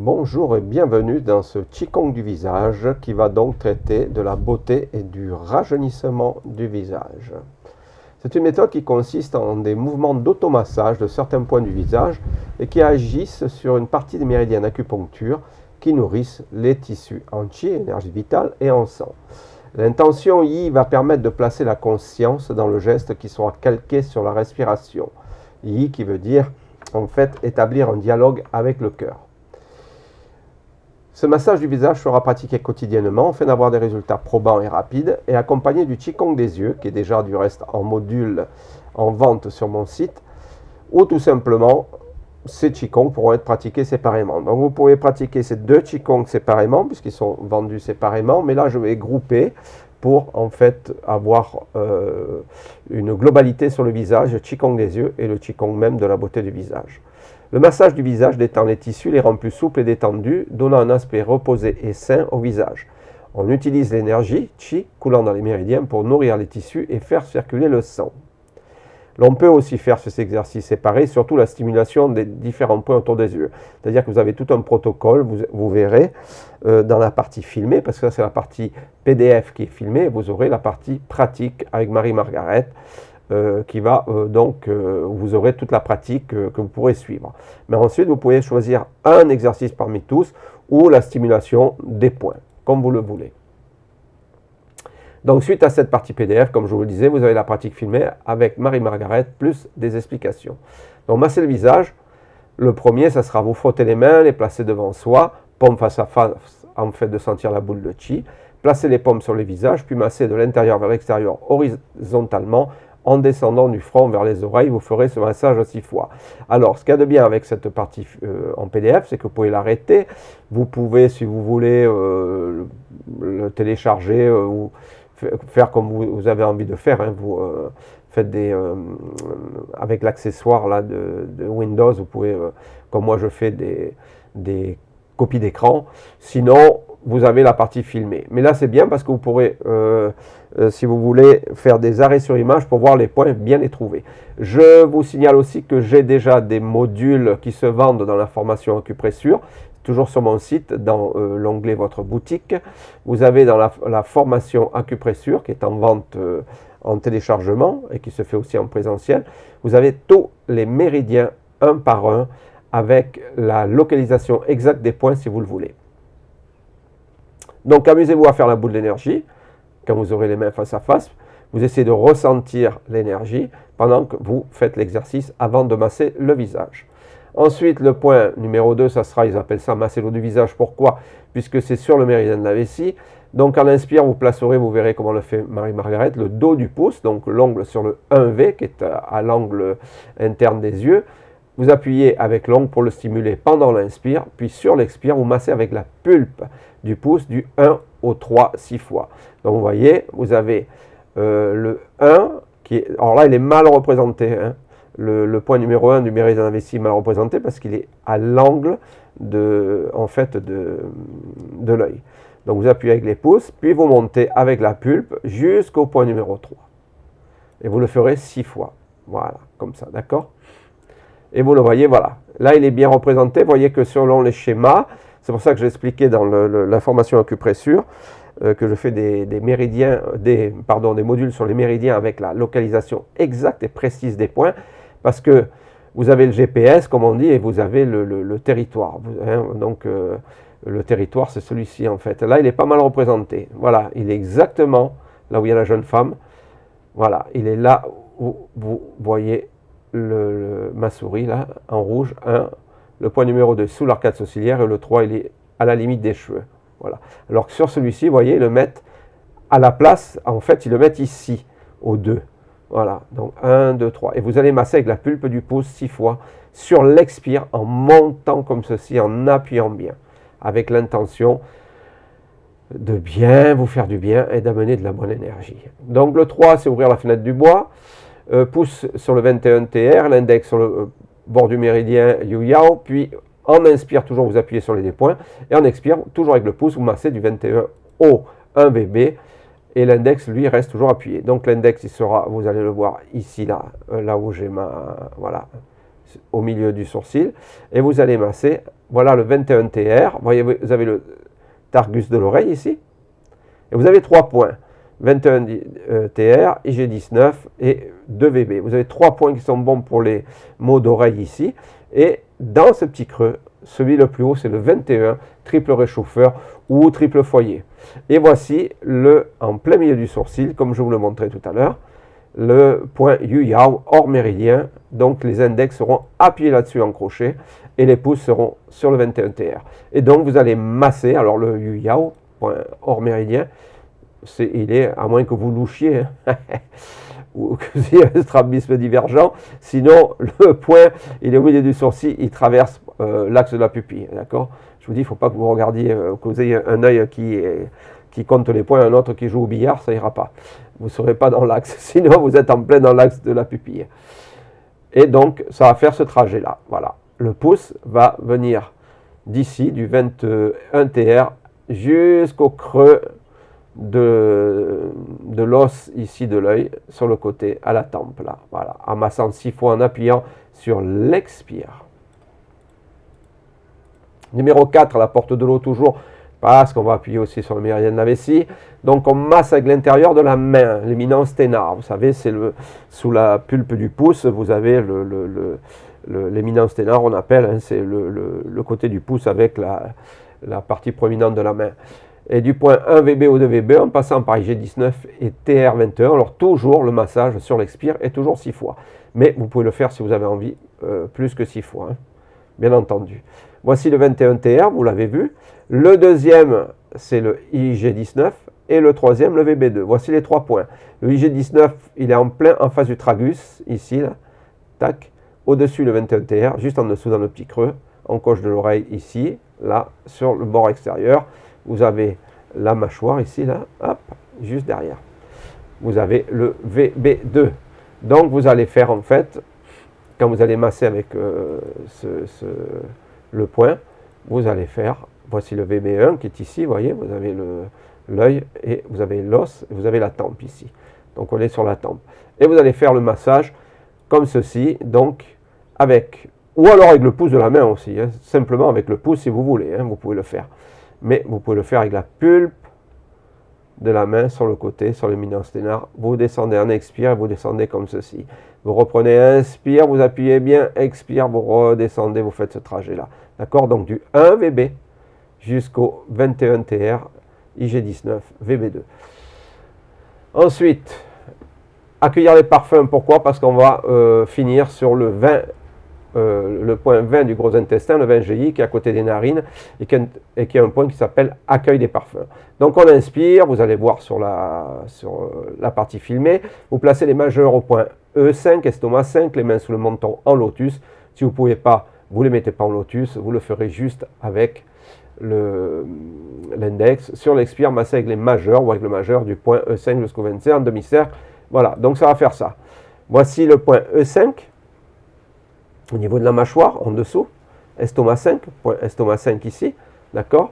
Bonjour et bienvenue dans ce Qigong du visage qui va donc traiter de la beauté et du rajeunissement du visage. C'est une méthode qui consiste en des mouvements d'automassage de certains points du visage et qui agissent sur une partie des méridiens d'acupuncture qui nourrissent les tissus en Qi, énergie vitale, et en sang. L'intention Yi va permettre de placer la conscience dans le geste qui sera calqué sur la respiration. Yi qui veut dire en fait établir un dialogue avec le cœur. Ce massage du visage sera pratiqué quotidiennement afin d'avoir des résultats probants et rapides et accompagné du Qigong des yeux, qui est déjà du reste en module en vente sur mon site, ou tout simplement ces Qigong pourront être pratiqués séparément. Donc vous pouvez pratiquer ces deux Qigong séparément puisqu'ils sont vendus séparément, mais là je vais grouper pour en fait avoir une globalité sur le visage, le Qigong des yeux et le Qigong même de la beauté du visage. Le massage du visage détend les tissus, les rend plus souples et détendus, donnant un aspect reposé et sain au visage. On utilise l'énergie, Qi, coulant dans les méridiens pour nourrir les tissus et faire circuler le sang. L'on peut aussi faire ces exercices séparés, surtout la stimulation des différents points autour des yeux. C'est-à-dire que vous avez tout un protocole, vous verrez dans la partie filmée, parce que ça c'est la partie PDF qui est filmée, et vous aurez la partie pratique avec Marie-Margaret, qui va vous aurez toute la pratique que vous pourrez suivre. Mais ensuite, vous pouvez choisir un exercice parmi tous ou la stimulation des points, comme vous le voulez. Donc, suite à cette partie PDF, comme je vous le disais, vous avez la pratique filmée avec Marie-Margaret plus des explications. Donc, masser le visage. Le premier, ça sera vous frotter les mains, les placer devant soi, paume face à face, en fait de sentir la boule de Qi. Placez les paumes sur le visage, puis masser de l'intérieur vers l'extérieur horizontalement, en descendant du front vers les oreilles, vous ferez ce massage 6 fois. Alors, ce qu'il y a de bien avec cette partie en PDF, c'est que vous pouvez l'arrêter. Vous pouvez, si vous voulez, le télécharger ou faire comme vous avez envie de faire. Hein. Vous faites avec l'accessoire là de Windows, vous pouvez, comme moi je fais, des copies d'écran. Sinon, vous avez la partie filmée. Mais là, c'est bien parce que vous pourrez, si vous voulez, faire des arrêts sur image pour voir les points, bien les trouver. Je vous signale aussi que j'ai déjà des modules qui se vendent dans la formation acupressure, toujours sur mon site, dans l'onglet Votre boutique. Vous avez dans la formation acupressure, qui est en vente en téléchargement et qui se fait aussi en présentiel, vous avez tous les méridiens un par un avec la localisation exacte des points si vous le voulez. Donc amusez-vous à faire la boule d'énergie, quand vous aurez les mains face à face, vous essayez de ressentir l'énergie pendant que vous faites l'exercice avant de masser le visage. Ensuite, le point numéro 2, ça sera, ils appellent ça masser l'eau du visage. Pourquoi? Puisque c'est sur le méridien de la vessie. Donc à l'inspire, vous placerez, vous verrez comment le fait Marie-Margaret, le dos du pouce, donc l'ongle sur le 1V qui est à l'angle interne des yeux. Vous appuyez avec l'ongle pour le stimuler pendant l'inspire, puis sur l'expire, vous massez avec la pulpe du pouce du 1 au 3, 6 fois. Donc vous voyez, vous avez le 1, qui est, alors là il est mal représenté, hein. Le point numéro 1 du méridien de la vessie est mal représenté parce qu'il est à l'angle de l'œil. Donc vous appuyez avec les pouces, puis vous montez avec la pulpe jusqu'au point numéro 3. Et vous le ferez 6 fois. Voilà, comme ça, d'accord? Et vous le voyez, voilà. Là, il est bien représenté. Vous voyez que selon les schémas, c'est pour ça que j'ai expliqué dans la formation acupressure que je fais des modules sur les méridiens avec la localisation exacte et précise des points, parce que vous avez le GPS, comme on dit, et vous avez le territoire. Hein, donc, le territoire, c'est celui-ci, en fait. Là, il est pas mal représenté. Voilà, il est exactement là où il y a la jeune femme. Voilà, il est là où vous voyez ma souris, là, en rouge. 1, le point numéro 2 sous l'arcade sourcilière, et le 3, il est à la limite des cheveux. Voilà. Alors que sur celui-ci, vous voyez, ils le mettent à la place, en fait, ils le mettent ici, au 2. Voilà, donc 1, 2, 3. Et vous allez masser avec la pulpe du pouce 6 fois sur l'expire, en montant comme ceci, en appuyant bien, avec l'intention de bien vous faire du bien et d'amener de la bonne énergie. Donc le 3, c'est ouvrir la fenêtre du bois, pouce sur le 21 TR, l'index sur le bord du méridien Yu Yao, puis en inspire, toujours vous appuyez sur les deux points, et en expire, toujours avec le pouce, vous massez du 21 au 1 VB, et l'index, lui, reste toujours appuyé. Donc l'index, il sera, vous allez le voir ici, là où j'ai voilà, au milieu du sourcil, et vous allez masser. Voilà le 21 TR, vous voyez, vous avez le targus de l'oreille ici, et vous avez 3 points, 21 TR, IG19 et 2 VB. Vous avez 3 points qui sont bons pour les maux d'oreille ici, et dans ce petit creux, celui le plus haut, c'est le 21, triple réchauffeur ou triple foyer. Et voici en plein milieu du sourcil, comme je vous le montrais tout à l'heure, le point Yu-Yao hors méridien. Donc les index seront appuyés là-dessus en crochet et les pouces seront sur le 21 TR. Et donc vous allez masser. Alors le Yu-Yao, point hors méridien, il est, à moins que vous louchiez, hein, ou que vous ayez un strabisme divergent, sinon le point, il est au milieu du sourcil, il traverse l'axe de la pupille, d'accord? Je vous dis, il ne faut pas que vous regardiez, que vous ayez un œil qui compte les points, un autre qui joue au billard, ça ira pas. Vous ne serez pas dans l'axe, sinon vous êtes en plein dans l'axe de la pupille. Et donc, ça va faire ce trajet-là, voilà. Le pouce va venir d'ici, du 21 TR, jusqu'au creux de l'os ici de l'œil, sur le côté, à la tempe, là, voilà, en massant 6 fois, en appuyant sur l'expire. Numéro 4, la porte de l'eau toujours, parce qu'on va appuyer aussi sur le méridien de la vessie. Donc on masse avec l'intérieur de la main, l'éminence ténard. Vous savez, c'est sous la pulpe du pouce, vous avez l'éminence ténard, on appelle, hein, c'est le côté du pouce avec la partie proéminente de la main. Et du point 1 VB au 2 VB, en passant par IG19 et TR21, alors toujours le massage sur l'expire est toujours 6 fois. Mais vous pouvez le faire si vous avez envie, plus que 6 fois, hein, bien entendu. Voici le 21 TR, vous l'avez vu. Le deuxième, c'est le IG19 et le troisième, le VB2. Voici les 3 points. Le IG19, il est en plein en face du tragus, ici, là. Tac. Au-dessus, le 21 TR, juste en dessous, dans le petit creux, en coche de l'oreille, ici, là, sur le bord extérieur. Vous avez la mâchoire, ici, là, hop, juste derrière. Vous avez le VB2. Donc, vous allez faire, en fait, quand vous allez masser avec le point, vous allez faire, voici le VB1 qui est ici, vous voyez, vous avez l'œil et vous avez l'os, et vous avez la tempe ici. Donc on est sur la tempe. Et vous allez faire le massage comme ceci, donc avec, ou alors avec le pouce de la main aussi, hein, simplement avec le pouce si vous voulez, hein, vous pouvez le faire. Mais vous pouvez le faire avec la pulpe de la main sur le côté, sur l'éminence ténard. Vous descendez en expire, vous descendez comme ceci. Vous reprenez, inspire, vous appuyez bien, expire, vous redescendez, vous faites ce trajet-là. D'accord? Donc du 1 VB jusqu'au 21 TR, IG19, VB2. Ensuite, accueillir les parfums. Pourquoi? Parce qu'on va finir sur le 20, le point 20 du gros intestin, le 20 GI, qui est à côté des narines, et qui a un point qui s'appelle accueil des parfums. Donc on inspire, vous allez voir sur la partie filmée, vous placez les majeurs au point E5, estomac 5, les mains sous le menton en lotus. Si vous ne pouvez pas, vous ne les mettez pas en lotus, vous le ferez juste avec l'index. Sur l'expire, massez avec les majeurs ou avec le majeur du point E5 jusqu'au 25 en demi-cercle. Voilà, donc ça va faire ça. Voici le point E5, au niveau de la mâchoire, en dessous, estomac 5, point estomac 5 ici, d'accord?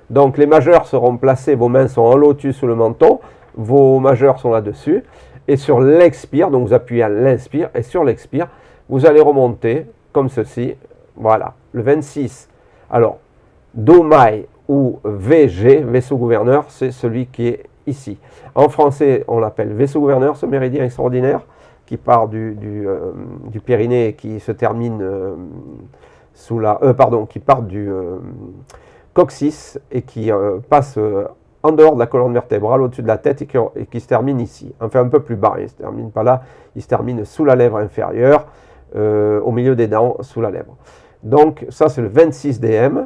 Donc les majeurs seront placés, vos mains sont en lotus sous le menton, vos majeurs sont là-dessus, et sur l'expire, donc vous appuyez à l'inspire, et sur l'expire, vous allez remonter comme ceci, voilà, le 26. Alors, Domai ou VG, vaisseau gouverneur, c'est celui qui est ici. En français, on l'appelle vaisseau gouverneur, ce méridien extraordinaire, qui part du périnée et qui se termine qui part du coccyx et qui passe en dehors de la colonne vertébrale, au-dessus de la tête et qui se termine ici. Enfin, un peu plus bas, il ne se termine pas là, il se termine sous la lèvre inférieure, au milieu des dents, sous la lèvre. Donc, ça, c'est le 26 DM.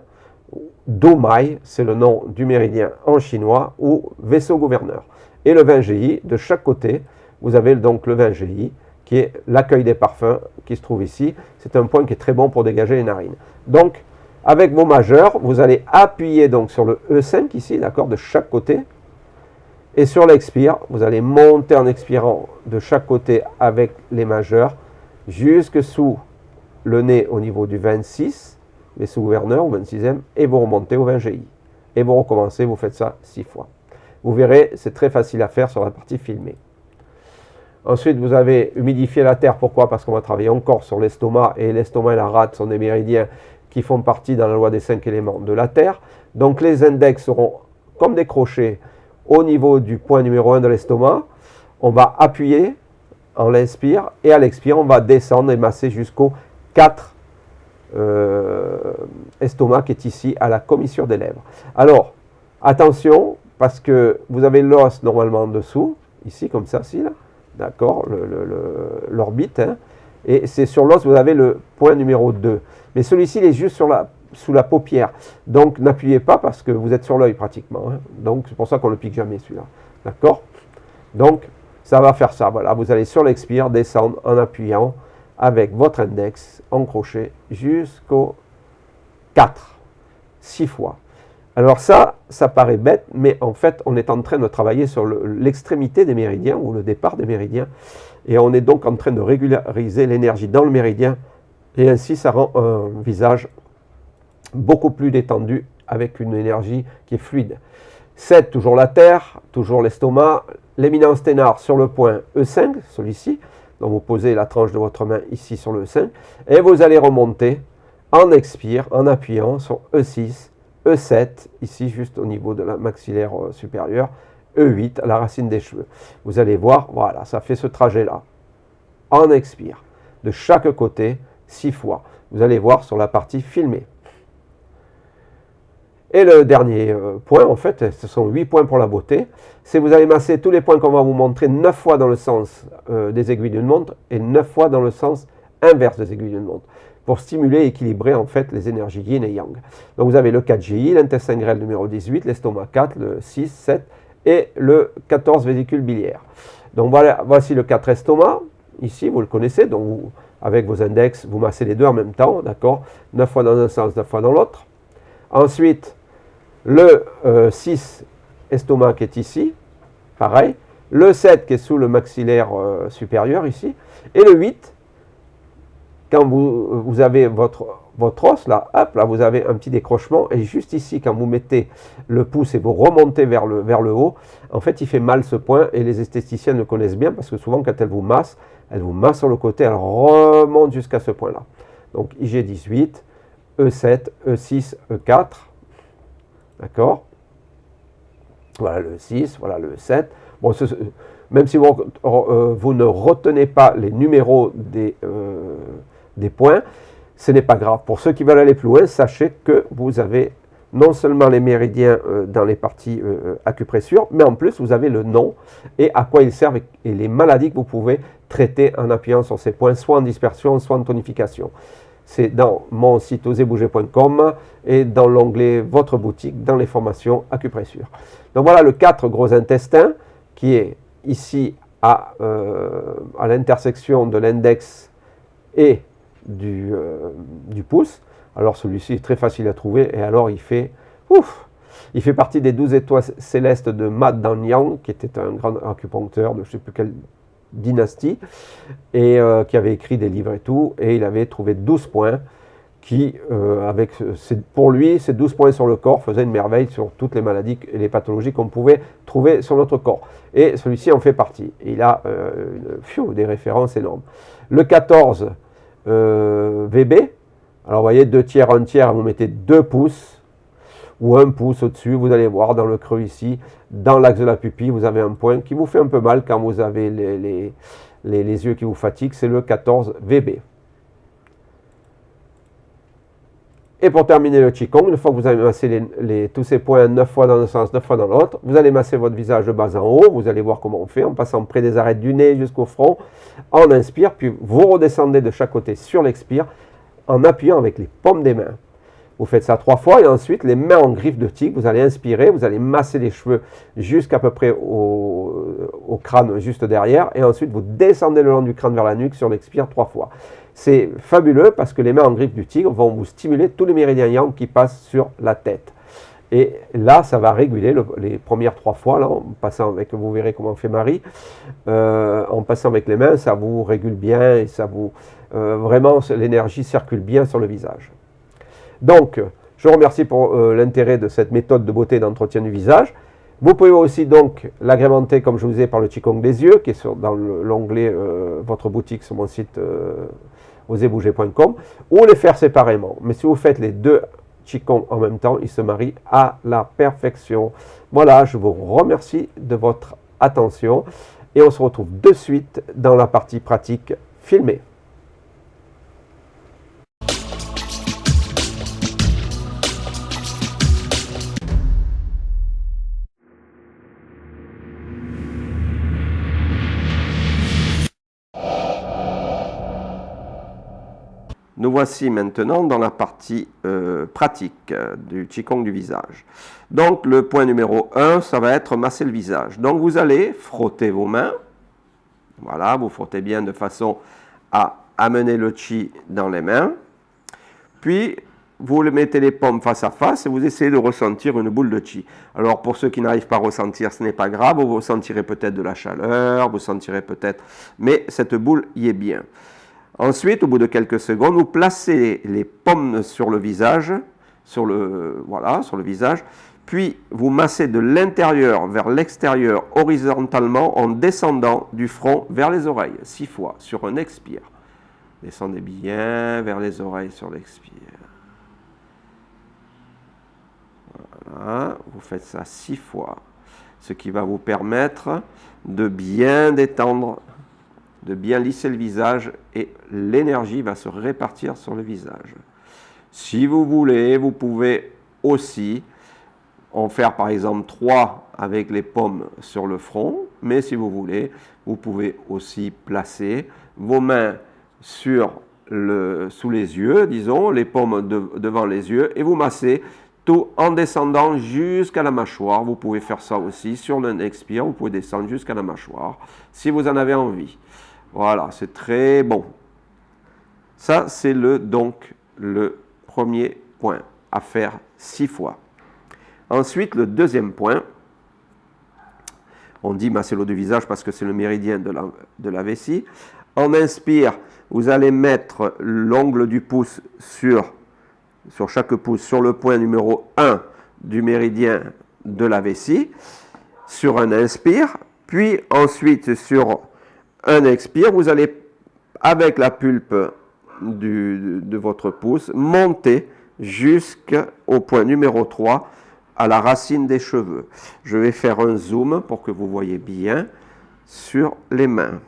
Domai, c'est le nom du méridien en chinois, ou vaisseau gouverneur. Et le 20 GI, de chaque côté, vous avez donc le 20 GI, qui est l'accueil des parfums, qui se trouve ici. C'est un point qui est très bon pour dégager les narines. Donc, avec vos majeurs, vous allez appuyer donc sur le E5 ici, d'accord, de chaque côté. Et sur l'expire, vous allez monter en expirant de chaque côté avec les majeurs, jusque sous le nez au niveau du 26, les sous-gouverneurs au 26e, et vous remontez au 20 GI. Et vous recommencez, vous faites ça 6 fois. Vous verrez, c'est très facile à faire sur la partie filmée. Ensuite, vous avez humidifié la terre. Pourquoi? Parce qu'on va travailler encore sur l'estomac, et l'estomac et la rate sont des méridiens qui font partie dans la loi des 5 éléments de la terre. Donc les index seront comme des crochets au niveau du point numéro 1 de l'estomac. On va appuyer, on l'inspire, et à l'expire, on va descendre et masser jusqu'au 4 estomac qui est ici à la commissure des lèvres. Alors, attention, parce que vous avez l'os normalement en dessous, ici comme ça, là, d'accord, l'orbite, hein, et c'est sur l'os, vous avez le point numéro 2. Mais celui-ci, il est juste sous la paupière. Donc, n'appuyez pas parce que vous êtes sur l'œil pratiquement. Hein. Donc, c'est pour ça qu'on ne le pique jamais, celui-là. D'accord? Donc, ça va faire ça. Voilà, vous allez sur l'expire, descendre en appuyant avec votre index en crochet jusqu'au 4, 6 fois. Alors ça paraît bête, mais en fait, on est en train de travailler sur l'extrémité des méridiens ou le départ des méridiens. Et on est donc en train de régulariser l'énergie dans le méridien. Et ainsi, ça rend un visage beaucoup plus détendu avec une énergie qui est fluide. 7, toujours la terre, toujours l'estomac. L'éminence ténard sur le point E5, celui-ci. Donc vous posez la tranche de votre main ici sur le E5. Et vous allez remonter en expire, en appuyant sur E6, E7, ici juste au niveau de la maxillaire supérieure, E8, à la racine des cheveux. Vous allez voir, voilà, ça fait ce trajet-là. En expire, de chaque côté, 6 fois. Vous allez voir sur la partie filmée. Et le dernier point, en fait, ce sont 8 points pour la beauté. C'est vous allez masser tous les points qu'on va vous montrer 9 fois dans le sens des aiguilles d'une montre et 9 fois dans le sens inverse des aiguilles d'une montre, pour stimuler et équilibrer en fait les énergies yin et yang. Donc vous avez le 4GI, l'intestin grêle numéro 18, l'estomac 4, le 6, 7 et le 14 vésicule biliaire. Donc voilà, voici le 4 estomac, ici vous le connaissez, donc vous, avec vos index, vous massez les deux en même temps, d'accord, 9 fois dans un sens, 9 fois dans l'autre. Ensuite, le 6 estomac qui est ici, pareil, le 7 qui est sous le maxillaire supérieur ici, et le 8, quand vous avez votre os, là, hop, là, vous avez un petit décrochement, et juste ici, quand vous mettez le pouce et vous remontez vers le haut, en fait, il fait mal ce point, et les esthéticiennes le connaissent bien, parce que souvent, quand elles vous massent sur le côté, elles remontent jusqu'à ce point-là. Donc, IG18, E7, E6, E4, d'accord? Voilà le 6, voilà le 7. Bon, même si vous ne retenez pas les numéros des points, ce n'est pas grave. Pour ceux qui veulent aller plus loin, sachez que vous avez non seulement les méridiens dans les parties acupressure, mais en plus vous avez le nom et à quoi ils servent et les maladies que vous pouvez traiter en appuyant sur ces points, soit en dispersion, soit en tonification. C'est dans mon site oserbouger.com et dans l'onglet Votre boutique, dans les formations acupressure. Donc voilà le 4 gros intestin qui est ici à l'intersection de l'index et du pouce. Alors celui-ci est très facile à trouver et alors il fait partie des 12 étoiles célestes de Ma Danyang, qui était un grand acupuncteur de je ne sais plus quelle dynastie et qui avait écrit des livres et tout, et il avait trouvé 12 points qui, pour lui, ces 12 points sur le corps faisaient une merveille sur toutes les maladies et les pathologies qu'on pouvait trouver sur notre corps. Et celui-ci en fait partie. Et il a des références énormes. Le 14 VB, alors vous voyez, 2 tiers, 1 tiers, vous mettez 2 pouces ou 1 pouce au-dessus, vous allez voir dans le creux ici, dans l'axe de la pupille, vous avez un point qui vous fait un peu mal quand vous avez les yeux qui vous fatiguent, c'est le 14 VB. Et pour terminer le Qigong, une fois que vous avez massé tous ces points 9 fois dans un sens, 9 fois dans l'autre, vous allez masser votre visage de bas en haut, vous allez voir comment on fait, en passant près des arêtes du nez jusqu'au front, on inspire, puis vous redescendez de chaque côté sur l'expire, en appuyant avec les paumes des mains. Vous faites ça 3 fois et ensuite les mains en griffe de tigre, vous allez inspirer, vous allez masser les cheveux jusqu'à peu près au crâne juste derrière et ensuite vous descendez le long du crâne vers la nuque sur l'expire 3 fois. C'est fabuleux parce que les mains en griffe du tigre vont vous stimuler tous les méridiens yang qui passent sur la tête. Et là, ça va réguler les premières 3 fois, là, en passant avec, vous verrez comment fait Marie, en passant avec les mains, ça vous régule bien et ça vous, vraiment, l'énergie circule bien sur le visage. Donc, je vous remercie pour l'intérêt de cette méthode de beauté et d'entretien du visage. Vous pouvez aussi donc l'agrémenter, comme je vous ai, par le Qigong des yeux, qui est dans l'onglet Votre boutique sur mon site osezbouger.com, ou les faire séparément. Mais si vous faites les deux Qigong en même temps, ils se marient à la perfection. Voilà, je vous remercie de votre attention et on se retrouve de suite dans la partie pratique filmée. Nous voici maintenant dans la partie pratique du Qigong du visage. Donc le point numéro 1, ça va être masser le visage. Donc vous allez frotter vos mains. Voilà, vous frottez bien de façon à amener le Qi dans les mains. Puis vous mettez les paumes face à face et vous essayez de ressentir une boule de Qi. Alors pour ceux qui n'arrivent pas à ressentir, ce n'est pas grave, vous sentirez peut-être de la chaleur, vous sentirez peut-être, mais cette boule y est bien. Ensuite, au bout de quelques secondes, vous placez les paumes sur le visage, sur le visage, puis vous massez de l'intérieur vers l'extérieur horizontalement en descendant du front vers les oreilles, 6 fois sur un expire. Descendez bien vers les oreilles sur l'expire. Voilà, vous faites ça 6 fois, ce qui va vous permettre de bien détendre, de bien lisser le visage et l'énergie va se répartir sur le visage. Si vous voulez, vous pouvez aussi en faire par exemple 3 avec les paumes sur le front, mais si vous voulez, vous pouvez aussi placer vos mains sous les yeux, disons, les paumes devant les yeux, et vous massez tout en descendant jusqu'à la mâchoire. Vous pouvez faire ça aussi sur le expire, vous pouvez descendre jusqu'à la mâchoire si vous en avez envie. Voilà, c'est très bon. Ça, c'est donc le premier point à faire 6 fois. Ensuite, le deuxième point, on dit masser l'eau du visage parce que c'est le méridien de la vessie. En inspire, vous allez mettre l'ongle du pouce sur chaque pouce, sur le point numéro 1 du méridien de la vessie, sur un inspire, puis ensuite sur un expire, vous allez, avec la pulpe de votre pouce, monter jusqu'au point numéro 3, à la racine des cheveux. Je vais faire un zoom pour que vous voyez bien sur les mains.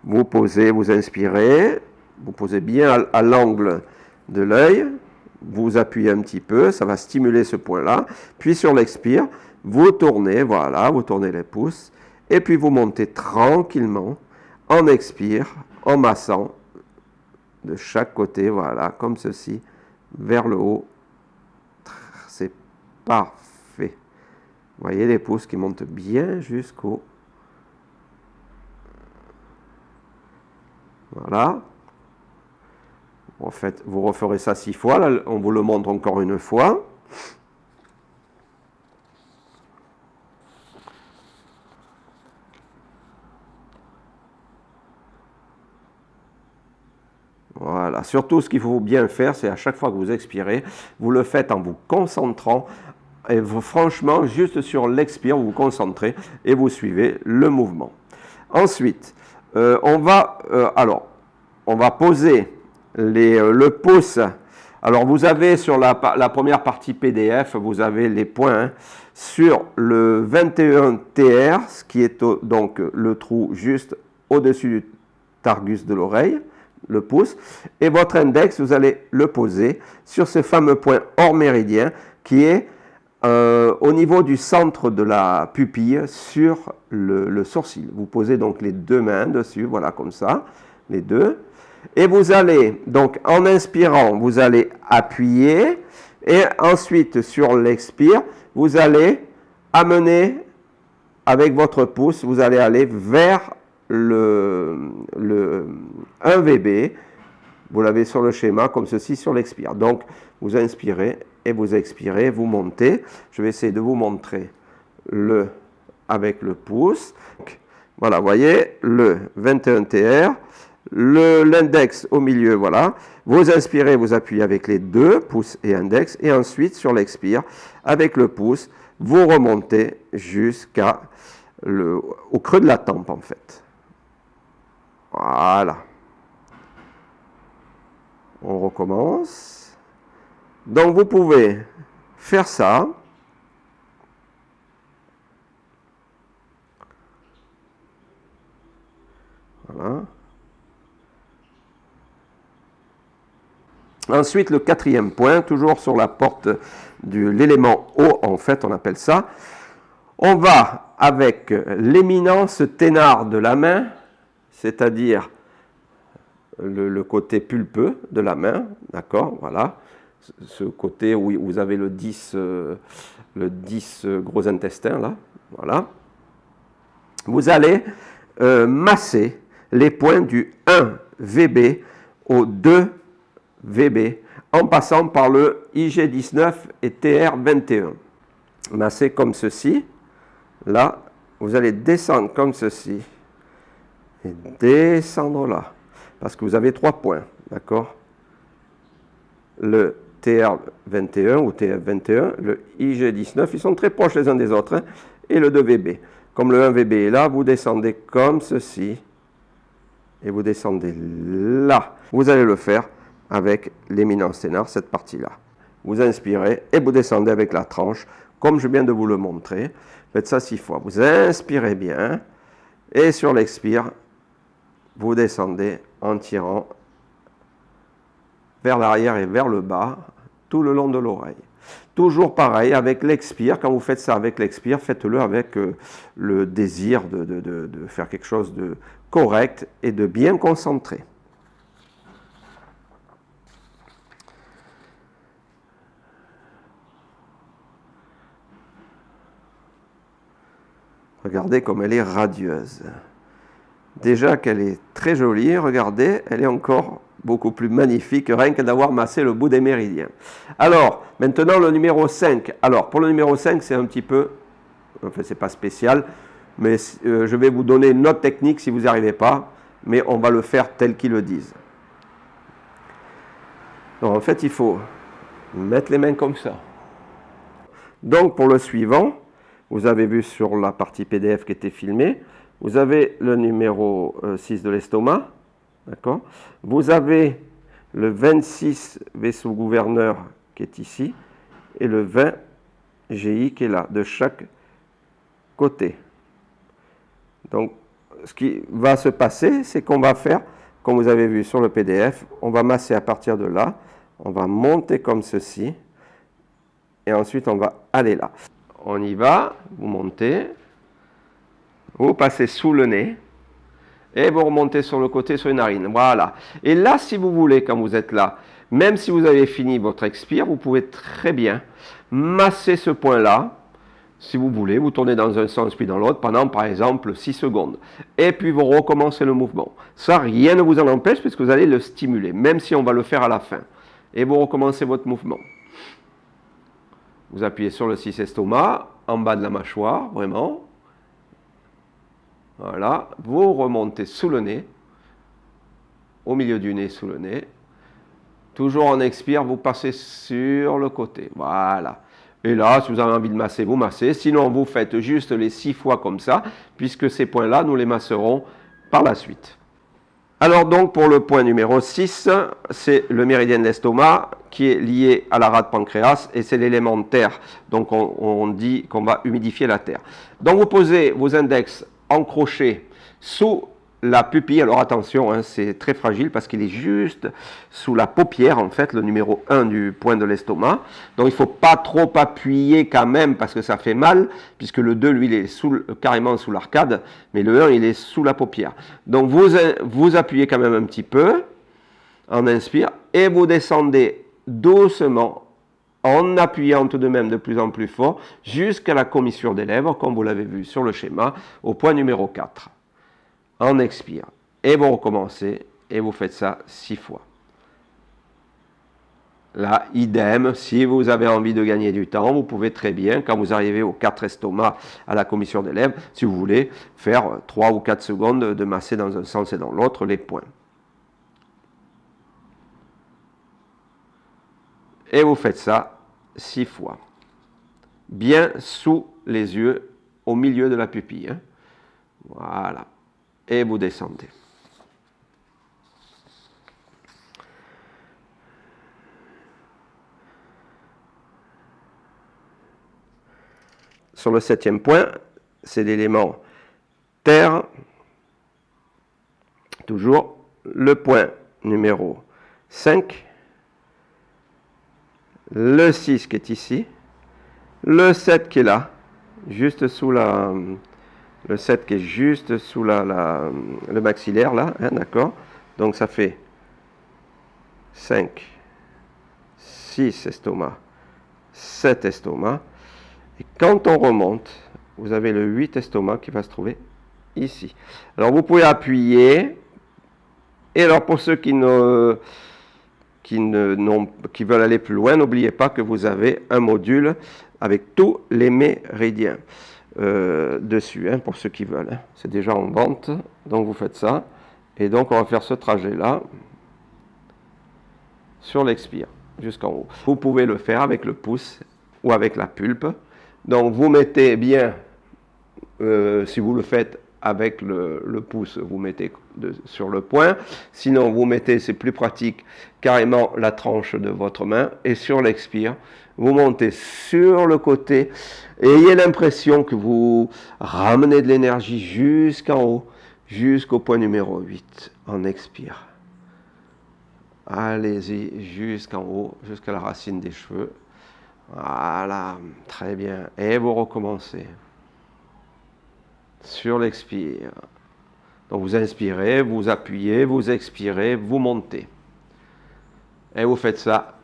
Vous posez, vous inspirez, vous posez bien à l'angle de l'œil, vous appuyez un petit peu, ça va stimuler ce point-là, puis sur l'expire, vous tournez, voilà, vous tournez les pouces, et puis vous montez tranquillement, en expire, en massant, de chaque côté, voilà, comme ceci, vers le haut. C'est parfait. Vous voyez les pouces qui montent bien jusqu'au... Voilà. En fait, vous referez ça 6 fois. Là, on vous le montre encore une fois. Voilà. Surtout, ce qu'il faut bien faire, c'est à chaque fois que vous expirez, vous le faites en vous concentrant. Et vous, franchement, juste sur l'expire, vous vous concentrez et vous suivez le mouvement. Ensuite, on va poser le pouce. Alors, vous avez sur la première partie PDF, vous avez les points sur le 21 TR, ce qui est donc le trou juste au-dessus du targus de l'oreille, le pouce, et votre index, vous allez le poser sur ce fameux point hors méridien qui est au niveau du centre de la pupille sur le sourcil. Vous posez donc les deux mains dessus, voilà comme ça, les deux. Et vous allez, donc en inspirant, vous allez appuyer et ensuite sur l'expire, vous allez amener avec votre pouce, vous allez aller vers le 1 VB. Vous l'avez sur le schéma comme ceci sur l'expire. Donc vous inspirez et vous expirez, vous montez. Je vais essayer de vous montrer avec le pouce. Voilà, vous voyez, le 21 TR. l'index au milieu, voilà. Vous inspirez, vous appuyez avec les deux, pouce et index, et ensuite sur l'expire, avec le pouce, vous remontez jusqu'à au creux de la tempe en fait. Voilà. On recommence. Donc vous pouvez faire ça. Voilà. Ensuite, le quatrième point, toujours sur la porte de l'élément O, en fait, on appelle ça. On va avec l'éminence ténard de la main, c'est-à-dire le côté pulpeux de la main, d'accord, voilà, ce côté où vous avez le 10 gros intestin, là, voilà. Vous allez masser les points du 1 VB au 2 VB en passant par le IG19 et TR21. Masser comme ceci. Là, vous allez descendre comme ceci et descendre là. Parce que vous avez 3 points, d'accord? Le TR21 ou TF21, le IG19, ils sont très proches les uns des autres, hein, et le 2VB. Comme le 1VB est là, vous descendez comme ceci et vous descendez là. Vous allez le faire avec l'éminence ténard, cette partie-là. Vous inspirez et vous descendez avec la tranche, comme je viens de vous le montrer. Faites ça 6 fois. Vous inspirez bien et sur l'expire, vous descendez en tirant vers l'arrière et vers le bas, tout le long de l'oreille. Toujours pareil, avec l'expire, quand vous faites ça avec l'expire, faites-le avec le désir de faire quelque chose de correct et de bien concentré. Regardez comme elle est radieuse. Déjà qu'elle est très jolie, regardez, elle est encore beaucoup plus magnifique, rien que d'avoir massé le bout des méridiens. Alors, maintenant le numéro 5. Alors, pour le numéro 5, c'est un petit peu, enfin, c'est pas spécial, mais je vais vous donner une autre technique si vous n'y arrivez pas, mais on va le faire tel qu'ils le disent. Donc, en fait, il faut mettre les mains comme ça. Donc, pour le suivant, vous avez vu sur la partie PDF qui était filmée, vous avez le numéro 6 de l'estomac, d'accord? Vous avez le 26 vaisseau gouverneur qui est ici, et le 20 GI qui est là, de chaque côté. Donc, ce qui va se passer, c'est qu'on va faire, comme vous avez vu sur le PDF, on va masser à partir de là, on va monter comme ceci, et ensuite on va aller là. On y va, vous montez, vous passez sous le nez, et vous remontez sur le côté, sur les narines. Voilà. Et là, si vous voulez, quand vous êtes là, même si vous avez fini votre expire, vous pouvez très bien masser ce point-là. Si vous voulez, vous tournez dans un sens puis dans l'autre pendant, par exemple, 6 secondes. Et puis, vous recommencez le mouvement. Ça, rien ne vous en empêche puisque vous allez le stimuler, même si on va le faire à la fin. Et vous recommencez votre mouvement. Vous appuyez sur le 6 estomac, en bas de la mâchoire, vraiment. Voilà, vous remontez sous le nez, au milieu du nez, sous le nez. Toujours en expire, vous passez sur le côté. Voilà. Et là, si vous avez envie de masser, vous massez. Sinon, vous faites juste les 6 fois comme ça, puisque ces points-là, nous les masserons par la suite. Alors donc, pour le point numéro 6, c'est le méridien de l'estomac qui est lié à la rate pancréas et c'est l'élément terre. Donc, on dit qu'on va humidifier la terre. Donc, vous posez vos index encrochés sous la pupille. Alors attention, hein, c'est très fragile parce qu'il est juste sous la paupière, en fait, le numéro 1 du point de l'estomac. Donc il ne faut pas trop appuyer quand même parce que ça fait mal, puisque le 2, lui, il est carrément sous l'arcade, mais le 1, il est sous la paupière. Donc vous appuyez quand même un petit peu, en inspire, et vous descendez doucement, en appuyant tout de même de plus en plus fort, jusqu'à la commissure des lèvres, comme vous l'avez vu sur le schéma, au point numéro 4. On expire. Et vous recommencez, et vous faites ça 6 fois. Là, idem, si vous avez envie de gagner du temps, vous pouvez très bien, quand vous arrivez aux 4 estomacs à la commissure des lèvres, si vous voulez, faire 3 ou 4 secondes de masser dans un sens et dans l'autre les points. Et vous faites ça 6 fois. Bien sous les yeux, au milieu de la pupille. Hein. Voilà. Et vous descendez. Sur le 7e point, c'est l'élément terre. Toujours le point numéro 5. Le 6 qui est ici. Le 7 qui est là. Juste sous la... Le 7 qui est juste sous le maxillaire là. Hein, d'accord. Donc ça fait 5, 6 estomac, 7 estomac. Et quand on remonte, vous avez le 8 estomac qui va se trouver ici. Alors vous pouvez appuyer. Et alors pour ceux qui veulent aller plus loin, n'oubliez pas que vous avez un module avec tous les méridiens dessus, hein, pour ceux qui veulent. Hein. C'est déjà en vente, donc vous faites ça. Et donc on va faire ce trajet-là sur l'expire, jusqu'en haut. Vous pouvez le faire avec le pouce ou avec la pulpe. Donc vous mettez bien, si vous le faites avec le pouce, vous mettez sur le point. Sinon, vous mettez, c'est plus pratique, carrément la tranche de votre main. Et sur l'expire, vous montez sur le côté. Et ayez l'impression que vous ramenez de l'énergie jusqu'en haut, jusqu'au point numéro 8, en expire. Allez-y jusqu'en haut, jusqu'à la racine des cheveux. Voilà, très bien. Et vous recommencez. Sur l'expire. Donc vous inspirez, vous appuyez, vous expirez, vous montez. Et vous faites ça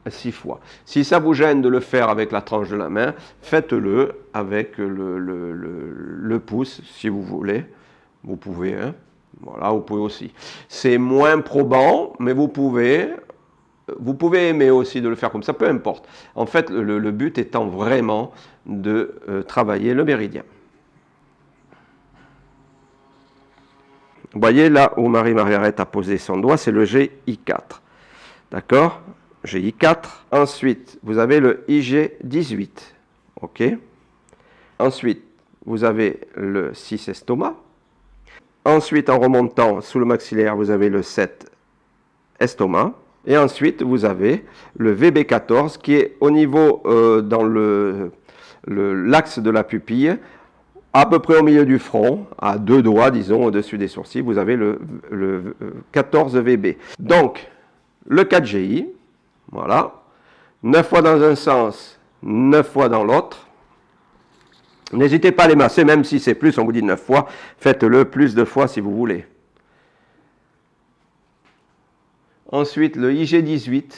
6 fois. Si ça vous gêne de le faire avec la tranche de la main, faites-le avec le pouce, si vous voulez. Vous pouvez, hein. Voilà, vous pouvez aussi. C'est moins probant, mais vous pouvez aimer aussi de le faire comme ça, peu importe. En fait, le but étant vraiment de travailler le méridien. Vous voyez là où Marie-Margaret a posé son doigt, c'est le GI4. D'accord? GI4. Ensuite, vous avez le IG18. OK? Ensuite, vous avez le 6 estomac. Ensuite, en remontant sous le maxillaire, vous avez le 7 estomac. Et ensuite, vous avez le VB14 qui est au niveau, dans l'axe de la pupille, à peu près au milieu du front, à 2 doigts, disons, au-dessus des sourcils, vous avez le 14 VB. Donc, le 4GI, voilà, 9 fois dans un sens, 9 fois dans l'autre. N'hésitez pas à les masser, même si c'est plus, on vous dit 9 fois, faites-le plus de fois si vous voulez. Ensuite, le IG18,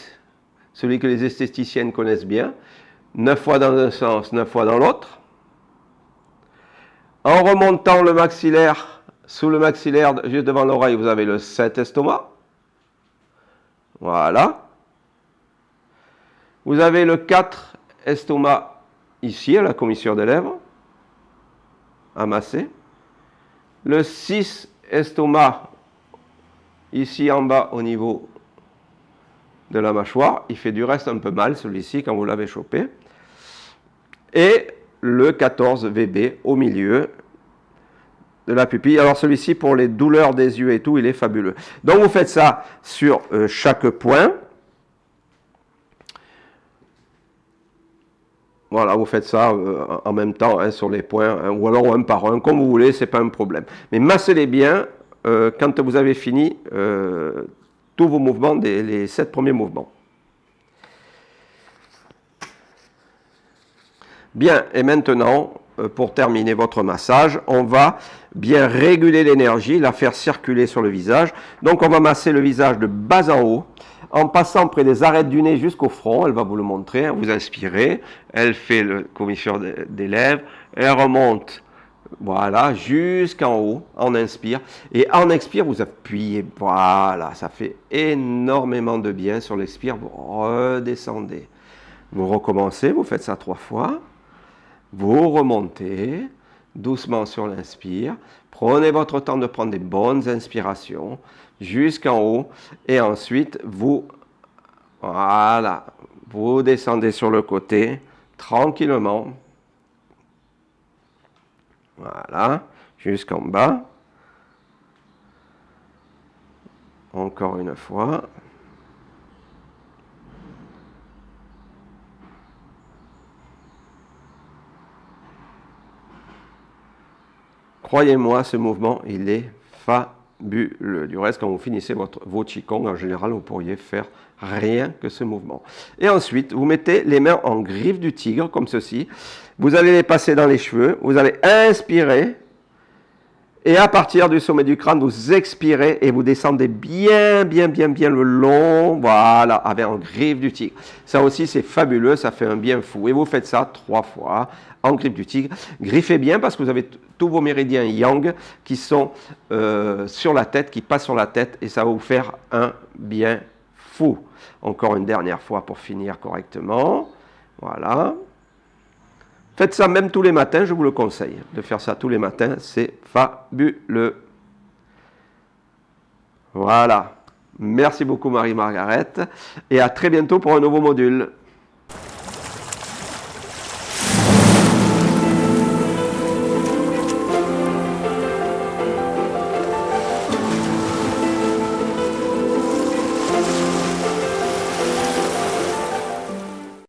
celui que les esthéticiennes connaissent bien, 9 fois dans un sens, 9 fois dans l'autre. En remontant le maxillaire, sous le maxillaire, juste devant l'oreille, vous avez le 7 estomac. Voilà. Vous avez le 4 estomac ici, à la commissure des lèvres, amassé. Le 6 estomac ici en bas au niveau de la mâchoire. Il fait du reste un peu mal, celui-ci, quand vous l'avez chopé. Et le 14 VB au milieu de la pupille. Alors celui-ci, pour les douleurs des yeux et tout, il est fabuleux. Donc vous faites ça sur chaque point. Voilà, vous faites ça en même temps, hein, sur les points, hein, ou alors un par un, comme vous voulez, c'est pas un problème. Mais massez-les bien quand vous avez fini tous vos mouvements, les 7 premiers mouvements. Bien, et maintenant, pour terminer votre massage, on va bien réguler l'énergie, la faire circuler sur le visage. Donc on va masser le visage de bas en haut, en passant près des arêtes du nez jusqu'au front. Elle va vous le montrer, hein. Vous inspirez, elle fait le commissure des lèvres, elle remonte, voilà, jusqu'en haut, on inspire. Et en expire, vous appuyez, voilà, ça fait énormément de bien sur l'expire, vous redescendez. Vous recommencez, vous faites ça 3 fois. Vous remontez doucement sur l'inspire. Prenez votre temps de prendre des bonnes inspirations jusqu'en haut. Et ensuite, voilà, Vous descendez sur le côté, tranquillement. Voilà, jusqu'en bas. Encore une fois. Croyez-moi, ce mouvement, il est fabuleux. Du reste, quand vous finissez vos Qigong, en général, vous pourriez faire rien que ce mouvement. Et ensuite, vous mettez les mains en griffe du tigre, comme ceci. Vous allez les passer dans les cheveux. Vous allez inspirer. Et à partir du sommet du crâne, vous expirez et vous descendez bien le long, voilà, avec en griffe du tigre. Ça aussi, c'est fabuleux, ça fait un bien fou. Et vous faites ça 3 fois en griffe du tigre. Griffez bien parce que vous avez tous vos méridiens yang qui sont sur la tête, qui passent sur la tête et ça va vous faire un bien fou. Encore une dernière fois pour finir correctement. Voilà. Faites ça même tous les matins, je vous le conseille. De faire ça tous les matins, c'est fabuleux. Voilà. Merci beaucoup Marie-Margaret. Et à très bientôt pour un nouveau module.